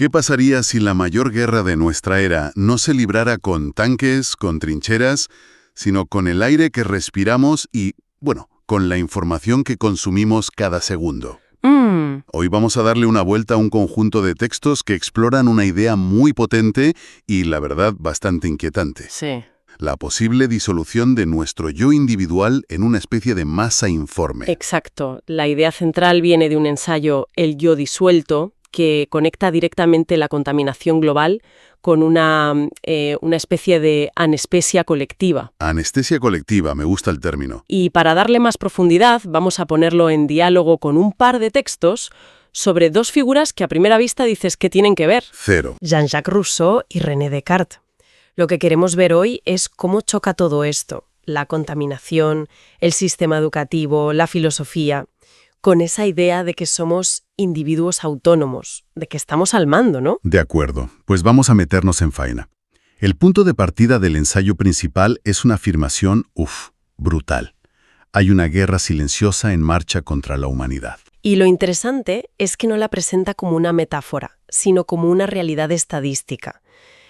¿Qué pasaría si la mayor guerra de nuestra era no se librara con tanques, con trincheras, sino con el aire que respiramos y, bueno, con la información que consumimos cada segundo? Hoy vamos a darle una vuelta a un conjunto de textos que exploran una idea muy potente y, la verdad, bastante inquietante. Sí. La posible disolución de nuestro yo individual en una especie de masa informe. Exacto. La idea central viene de un ensayo, El yo disuelto, que conecta directamente la contaminación global con una especie de anestesia colectiva. Anestesia colectiva, me gusta el término. Y para darle más profundidad, vamos a ponerlo en diálogo con un par de textos sobre dos figuras que a primera vista dices que tienen que ver. Cero. Jean-Jacques Rousseau y René Descartes. Lo que queremos ver hoy es cómo choca todo esto, la contaminación, el sistema educativo, la filosofía, con esa idea de que somos individuos autónomos, de que estamos al mando, ¿no? De acuerdo, pues vamos a meternos en faena. El punto de partida del ensayo principal es una afirmación, brutal. Hay una guerra silenciosa en marcha contra la humanidad. Y lo interesante es que no la presenta como una metáfora, sino como una realidad estadística.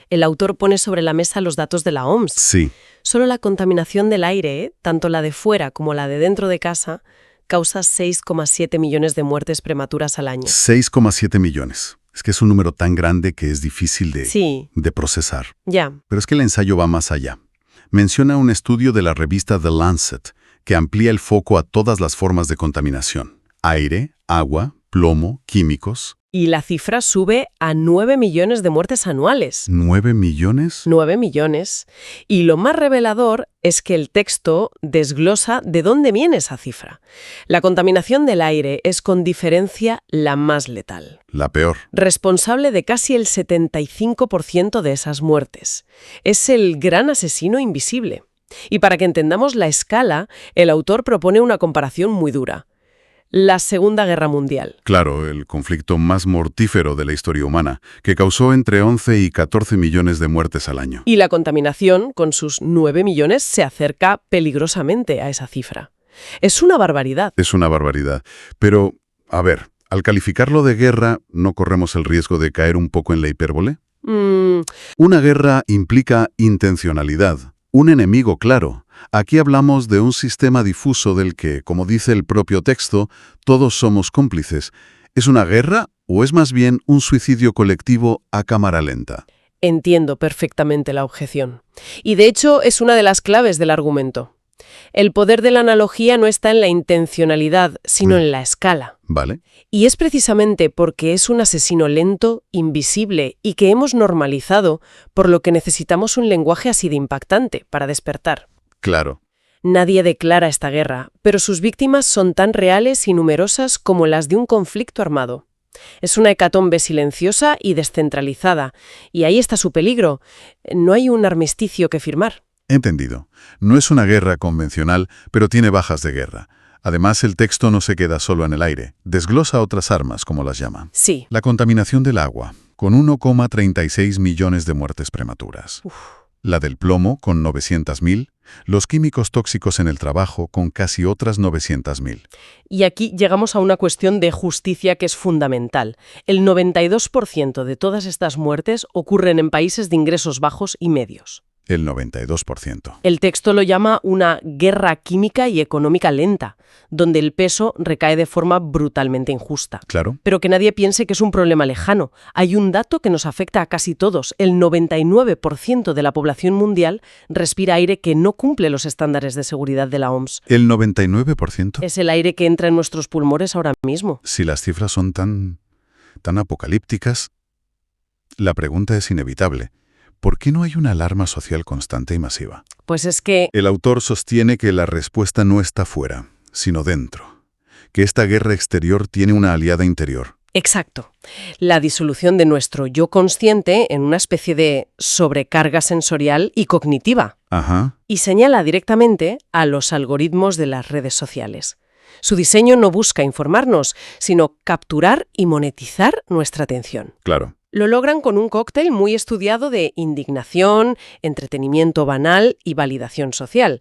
El autor pone sobre la mesa los datos de la OMS. Sí. Solo la contaminación del aire, tanto la de fuera como la de dentro de casa, causa 6,7 millones de muertes prematuras al año. 6,7 millones. Es que es un número tan grande que es difícil de procesar. Ya. Pero es que el ensayo va más allá. Menciona un estudio de la revista The Lancet que amplía el foco a todas las formas de contaminación. Aire, agua, plomo, químicos. Y la cifra sube a 9 millones de muertes anuales. ¿9 millones? 9 millones. Y lo más revelador es que el texto desglosa de dónde viene esa cifra. La contaminación del aire es con diferencia la más letal. La peor. Responsable de casi el 75% de esas muertes. Es el gran asesino invisible. Y para que entendamos la escala, el autor propone una comparación muy dura. La Segunda Guerra Mundial. Claro, el conflicto más mortífero de la historia humana, que causó entre 11 y 14 millones de muertes al año. Y la contaminación, con sus 9 millones, se acerca peligrosamente a esa cifra. Es una barbaridad. Es una barbaridad. Pero, a ver, al calificarlo de guerra, ¿no corremos el riesgo de caer un poco en la hipérbole? Una guerra implica intencionalidad, un enemigo claro. Aquí hablamos de un sistema difuso del que, como dice el propio texto, todos somos cómplices. ¿Es una guerra o es más bien un suicidio colectivo a cámara lenta? Entiendo perfectamente la objeción. Y de hecho es una de las claves del argumento. El poder de la analogía no está en la intencionalidad, sino en la escala. Vale. Y es precisamente porque es un asesino lento, invisible y que hemos normalizado, por lo que necesitamos un lenguaje así de impactante para despertar. Claro. Nadie declara esta guerra, pero sus víctimas son tan reales y numerosas como las de un conflicto armado. Es una hecatombe silenciosa y descentralizada, y ahí está su peligro. No hay un armisticio que firmar. Entendido. No es una guerra convencional, pero tiene bajas de guerra. Además, el texto no se queda solo en el aire, desglosa otras armas, como las llama. Sí. La contaminación del agua, con 1,36 millones de muertes prematuras. La del plomo, con 900.000. Los químicos tóxicos en el trabajo, con casi otras 900.000. Y aquí llegamos a una cuestión de justicia que es fundamental. El 92% de todas estas muertes ocurren en países de ingresos bajos y medios. El 92%. El texto lo llama una guerra química y económica lenta, donde el peso recae de forma brutalmente injusta. Claro. Pero que nadie piense que es un problema lejano. Hay un dato que nos afecta a casi todos. El 99% de la población mundial respira aire que no cumple los estándares de seguridad de la OMS. ¿El 99%? Es el aire que entra en nuestros pulmones ahora mismo. Si las cifras son tan apocalípticas, la pregunta es inevitable. ¿Por qué no hay una alarma social constante y masiva? Pues es que... El autor sostiene que la respuesta no está fuera, sino dentro. Que esta guerra exterior tiene una aliada interior. Exacto. La disolución de nuestro yo consciente en una especie de sobrecarga sensorial y cognitiva. Ajá. Y señala directamente a los algoritmos de las redes sociales. Su diseño no busca informarnos, sino capturar y monetizar nuestra atención. Claro. Lo logran con un cóctel muy estudiado de indignación, entretenimiento banal y validación social.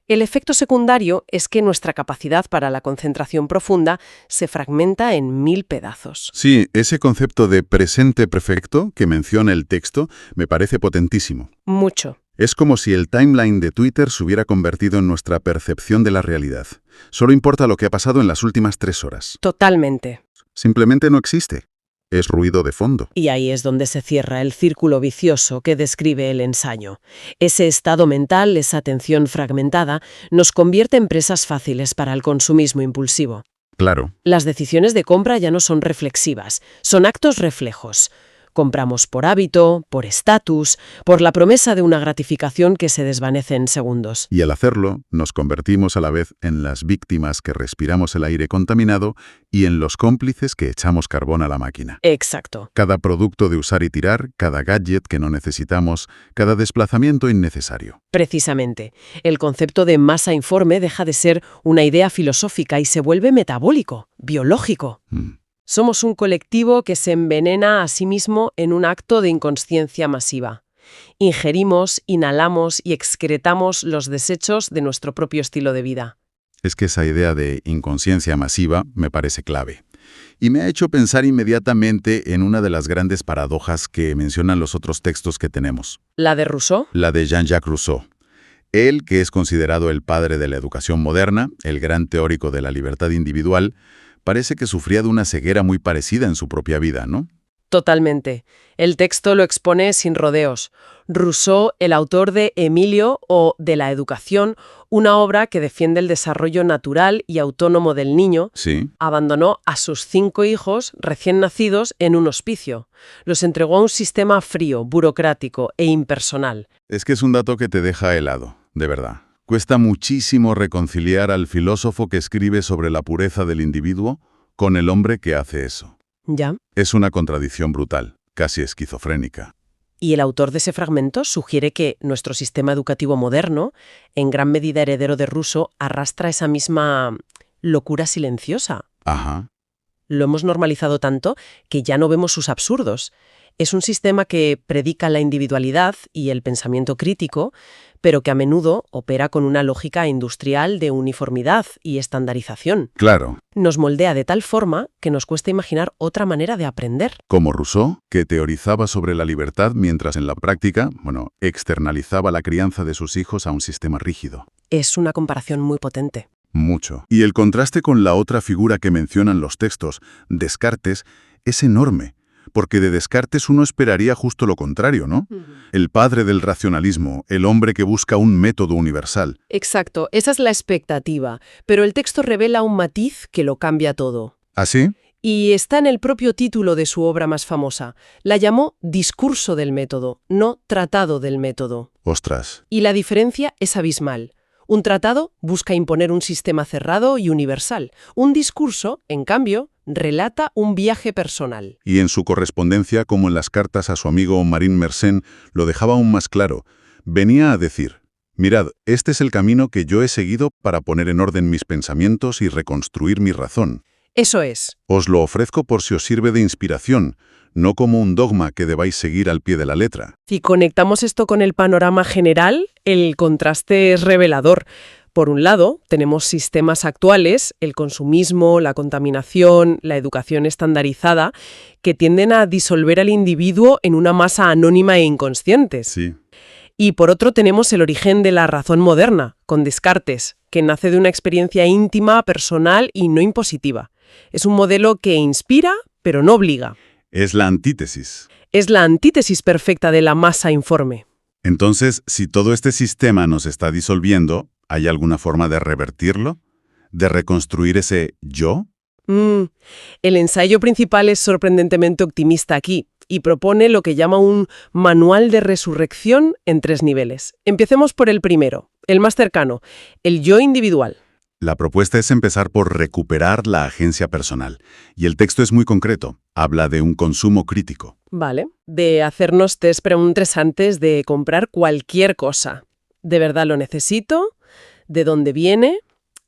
El efecto secundario es que nuestra capacidad para la concentración profunda se fragmenta en 1000 pedazos. Sí, ese concepto de presente perfecto que menciona el texto me parece potentísimo. Mucho. Es como si el timeline de Twitter se hubiera convertido en nuestra percepción de la realidad. Solo importa lo que ha pasado en las últimas 3 horas. Totalmente. Simplemente no existe. Es ruido de fondo. Y ahí es donde se cierra el círculo vicioso que describe el ensayo. Ese estado mental, esa atención fragmentada, nos convierte en presas fáciles para el consumismo impulsivo. Claro. Las decisiones de compra ya no son reflexivas, son actos reflejos. Compramos por hábito, por estatus, por la promesa de una gratificación que se desvanece en segundos. Y al hacerlo, nos convertimos a la vez en las víctimas que respiramos el aire contaminado y en los cómplices que echamos carbón a la máquina. Exacto. Cada producto de usar y tirar, cada gadget que no necesitamos, cada desplazamiento innecesario. Precisamente, el concepto de masa informe deja de ser una idea filosófica y se vuelve metabólico, biológico. Somos un colectivo que se envenena a sí mismo en un acto de inconsciencia masiva. Ingerimos, inhalamos y excretamos los desechos de nuestro propio estilo de vida. Es que esa idea de inconsciencia masiva me parece clave. Y me ha hecho pensar inmediatamente en una de las grandes paradojas que mencionan los otros textos que tenemos. ¿La de Rousseau? La de Jean-Jacques Rousseau. Él, que es considerado el padre de la educación moderna, el gran teórico de la libertad individual, parece que sufría de una ceguera muy parecida en su propia vida, ¿no? Totalmente. El texto lo expone sin rodeos. Rousseau, el autor de Emilio o de la educación, una obra que defiende el desarrollo natural y autónomo del niño, Sí. abandonó a sus 5 hijos recién nacidos en un hospicio. Los entregó a un sistema frío, burocrático e impersonal. Es que es un dato que te deja helado, de verdad. Cuesta muchísimo reconciliar al filósofo que escribe sobre la pureza del individuo con el hombre que hace eso. ¿Ya? Es una contradicción brutal, casi esquizofrénica. Y el autor de ese fragmento sugiere que nuestro sistema educativo moderno, en gran medida heredero de Rousseau, arrastra esa misma locura silenciosa. Ajá. Lo hemos normalizado tanto que ya no vemos sus absurdos. Es un sistema que predica la individualidad y el pensamiento crítico, pero que a menudo opera con una lógica industrial de uniformidad y estandarización. Claro. Nos moldea de tal forma que nos cuesta imaginar otra manera de aprender. Como Rousseau, que teorizaba sobre la libertad mientras en la práctica, externalizaba la crianza de sus hijos a un sistema rígido. Es una comparación muy potente. Mucho. Y el contraste con la otra figura que mencionan los textos, Descartes, es enorme. Porque de Descartes uno esperaría justo lo contrario, ¿no? El padre del racionalismo, el hombre que busca un método universal. Exacto, esa es la expectativa, pero el texto revela un matiz que lo cambia todo. ¿Así? Y está en el propio título de su obra más famosa. La llamó Discurso del método, no Tratado del método. Ostras. Y la diferencia es abismal. Un tratado busca imponer un sistema cerrado y universal. Un discurso, en cambio, relata un viaje personal. Y en su correspondencia, como en las cartas a su amigo Marín Mersenne, lo dejaba aún más claro. Venía a decir, mirad, este es el camino que yo he seguido para poner en orden mis pensamientos y reconstruir mi razón. Eso es. Os lo ofrezco por si os sirve de inspiración, no como un dogma que debáis seguir al pie de la letra. Si conectamos esto con el panorama general, el contraste es revelador. Por un lado, tenemos sistemas actuales, el consumismo, la contaminación, la educación estandarizada, que tienden a disolver al individuo en una masa anónima e inconsciente. Sí. Y por otro tenemos el origen de la razón moderna, con Descartes, que nace de una experiencia íntima, personal y no impositiva. Es un modelo que inspira, pero no obliga. Es la antítesis. Es la antítesis perfecta de la masa informe. Entonces, si todo este sistema nos está disolviendo, ¿hay alguna forma de revertirlo? ¿De reconstruir ese yo? El ensayo principal es sorprendentemente optimista aquí y propone lo que llama un manual de resurrección en 3 niveles. Empecemos por el primero, el más cercano, el yo individual. La propuesta es empezar por recuperar la agencia personal. Y el texto es muy concreto. Habla de un consumo crítico. Vale, de hacernos 3 preguntas antes de comprar cualquier cosa. ¿De verdad lo necesito? ¿De dónde viene?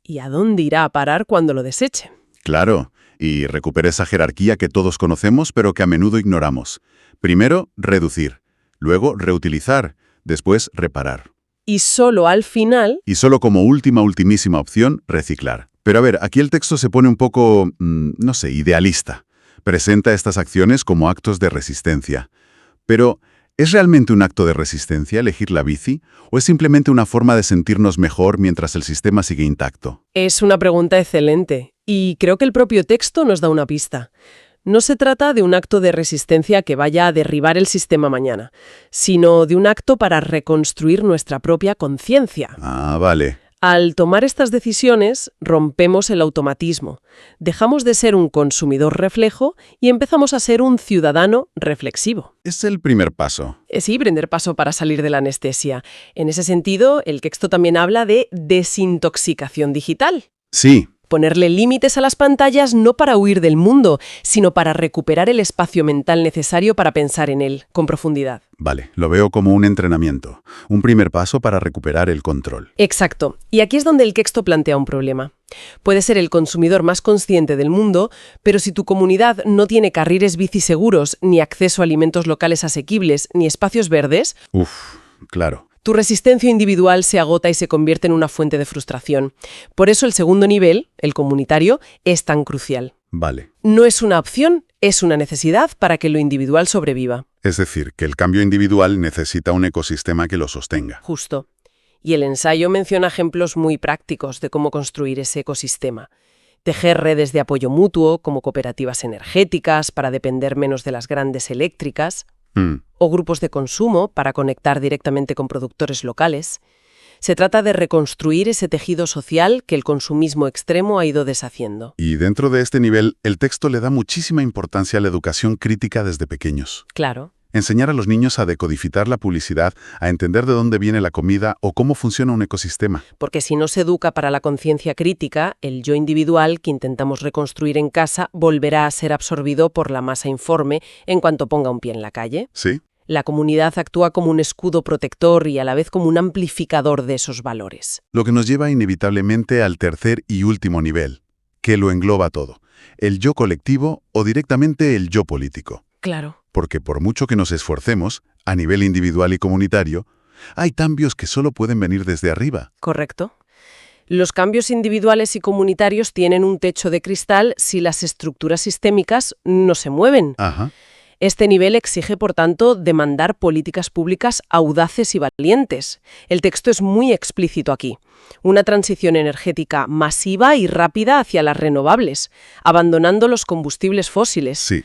¿Y a dónde irá a parar cuando lo deseche? Claro, y recupera esa jerarquía que todos conocemos pero que a menudo ignoramos. Primero, reducir. Luego, reutilizar. Después, reparar. Y solo al final... Y solo como ultimísima opción, reciclar. Pero a ver, aquí el texto se pone un poco, no sé, idealista. Presenta estas acciones como actos de resistencia. Pero, ¿es realmente un acto de resistencia elegir la bici? ¿O es simplemente una forma de sentirnos mejor mientras el sistema sigue intacto? Es una pregunta excelente. Y creo que el propio texto nos da una pista. No se trata de un acto de resistencia que vaya a derribar el sistema mañana, sino de un acto para reconstruir nuestra propia conciencia. Ah, vale. Al tomar estas decisiones, rompemos el automatismo, dejamos de ser un consumidor reflejo y empezamos a ser un ciudadano reflexivo. Es el primer paso. Sí, primer paso para salir de la anestesia. En ese sentido, el texto también habla de desintoxicación digital. Sí. Ponerle límites a las pantallas no para huir del mundo, sino para recuperar el espacio mental necesario para pensar en él, con profundidad. Vale, lo veo como un entrenamiento, un primer paso para recuperar el control. Exacto. Y aquí es donde el texto plantea un problema. Puedes ser el consumidor más consciente del mundo, pero si tu comunidad no tiene carriles bici seguros, ni acceso a alimentos locales asequibles, ni espacios verdes... Claro. Tu resistencia individual se agota y se convierte en una fuente de frustración. Por eso el segundo nivel, el comunitario, es tan crucial. Vale. No es una opción, es una necesidad para que lo individual sobreviva. Es decir, que el cambio individual necesita un ecosistema que lo sostenga. Justo. Y el ensayo menciona ejemplos muy prácticos de cómo construir ese ecosistema. Tejer redes de apoyo mutuo, como cooperativas energéticas, para depender menos de las grandes eléctricas. O grupos de consumo para conectar directamente con productores locales. Se trata de reconstruir ese tejido social que el consumismo extremo ha ido deshaciendo. Y dentro de este nivel, el texto le da muchísima importancia a la educación crítica desde pequeños. Claro. Enseñar a los niños a decodificar la publicidad, a entender de dónde viene la comida o cómo funciona un ecosistema. Porque si no se educa para la conciencia crítica, el yo individual que intentamos reconstruir en casa volverá a ser absorbido por la masa informe en cuanto ponga un pie en la calle. Sí. La comunidad actúa como un escudo protector y a la vez como un amplificador de esos valores. Lo que nos lleva inevitablemente al tercer y último nivel, que lo engloba todo. El yo colectivo o directamente el yo político. Claro. Porque por mucho que nos esforcemos, a nivel individual y comunitario, hay cambios que solo pueden venir desde arriba. Correcto. Los cambios individuales y comunitarios tienen un techo de cristal si las estructuras sistémicas no se mueven. Ajá. Este nivel exige, por tanto, demandar políticas públicas audaces y valientes. El texto es muy explícito aquí. Una transición energética masiva y rápida hacia las renovables, abandonando los combustibles fósiles. Sí.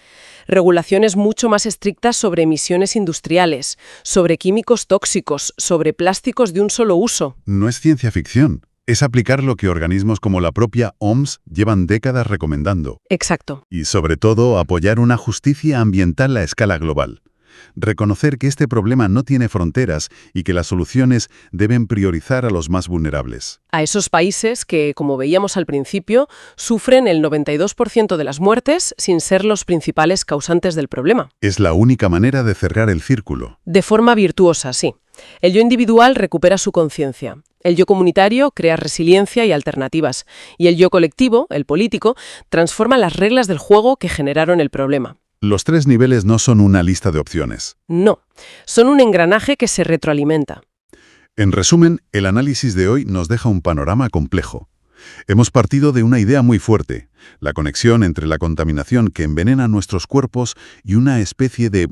Regulaciones mucho más estrictas sobre emisiones industriales, sobre químicos tóxicos, sobre plásticos de un solo uso. No es ciencia ficción. Es aplicar lo que organismos como la propia OMS llevan décadas recomendando. Exacto. Y sobre todo, apoyar una justicia ambiental a escala global. Reconocer que este problema no tiene fronteras y que las soluciones deben priorizar a los más vulnerables. A esos países que, como veíamos al principio, sufren el 92% de las muertes sin ser los principales causantes del problema. Es la única manera de cerrar el círculo. De forma virtuosa, sí. El yo individual recupera su conciencia. El yo comunitario crea resiliencia y alternativas. Y el yo colectivo, el político, transforma las reglas del juego que generaron el problema. Los tres niveles no son una lista de opciones. No, son un engranaje que se retroalimenta. En resumen, el análisis de hoy nos deja un panorama complejo. Hemos partido de una idea muy fuerte, la conexión entre la contaminación que envenena nuestros cuerpos y una especie de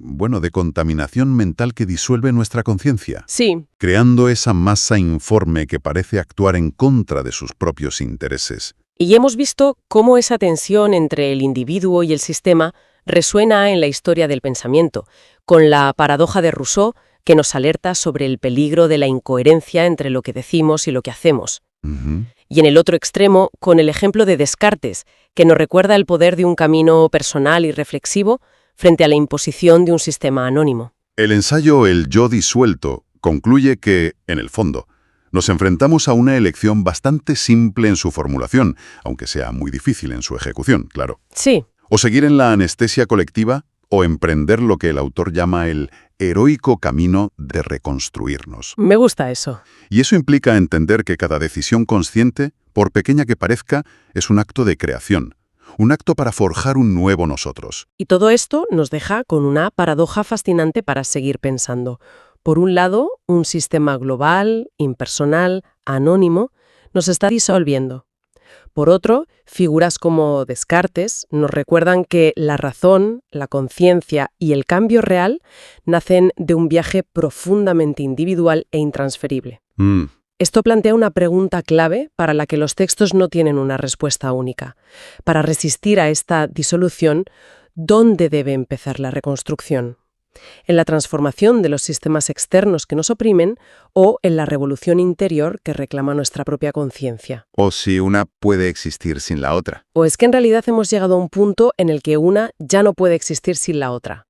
contaminación mental que disuelve nuestra conciencia. Sí. Creando esa masa informe que parece actuar en contra de sus propios intereses. Y hemos visto cómo esa tensión entre el individuo y el sistema resuena en la historia del pensamiento, con la paradoja de Rousseau que nos alerta sobre el peligro de la incoherencia entre lo que decimos y lo que hacemos. Y en el otro extremo, con el ejemplo de Descartes, que nos recuerda el poder de un camino personal y reflexivo frente a la imposición de un sistema anónimo. El ensayo El yo disuelto concluye que, en el fondo, nos enfrentamos a una elección bastante simple en su formulación, aunque sea muy difícil en su ejecución, claro. Sí. O seguir en la anestesia colectiva, o emprender lo que el autor llama el heroico camino de reconstruirnos. Me gusta eso. Y eso implica entender que cada decisión consciente, por pequeña que parezca, es un acto de creación, un acto para forjar un nuevo nosotros. Y todo esto nos deja con una paradoja fascinante para seguir pensando. Por un lado, un sistema global, impersonal, anónimo, nos está disolviendo. Por otro, figuras como Descartes nos recuerdan que la razón, la conciencia y el cambio real nacen de un viaje profundamente individual e intransferible. Esto plantea una pregunta clave para la que los textos no tienen una respuesta única. Para resistir a esta disolución, ¿dónde debe empezar la reconstrucción? ¿En la transformación de los sistemas externos que nos oprimen o en la revolución interior que reclama nuestra propia conciencia? O si una puede existir sin la otra. ¿O es que en realidad hemos llegado a un punto en el que una ya no puede existir sin la otra?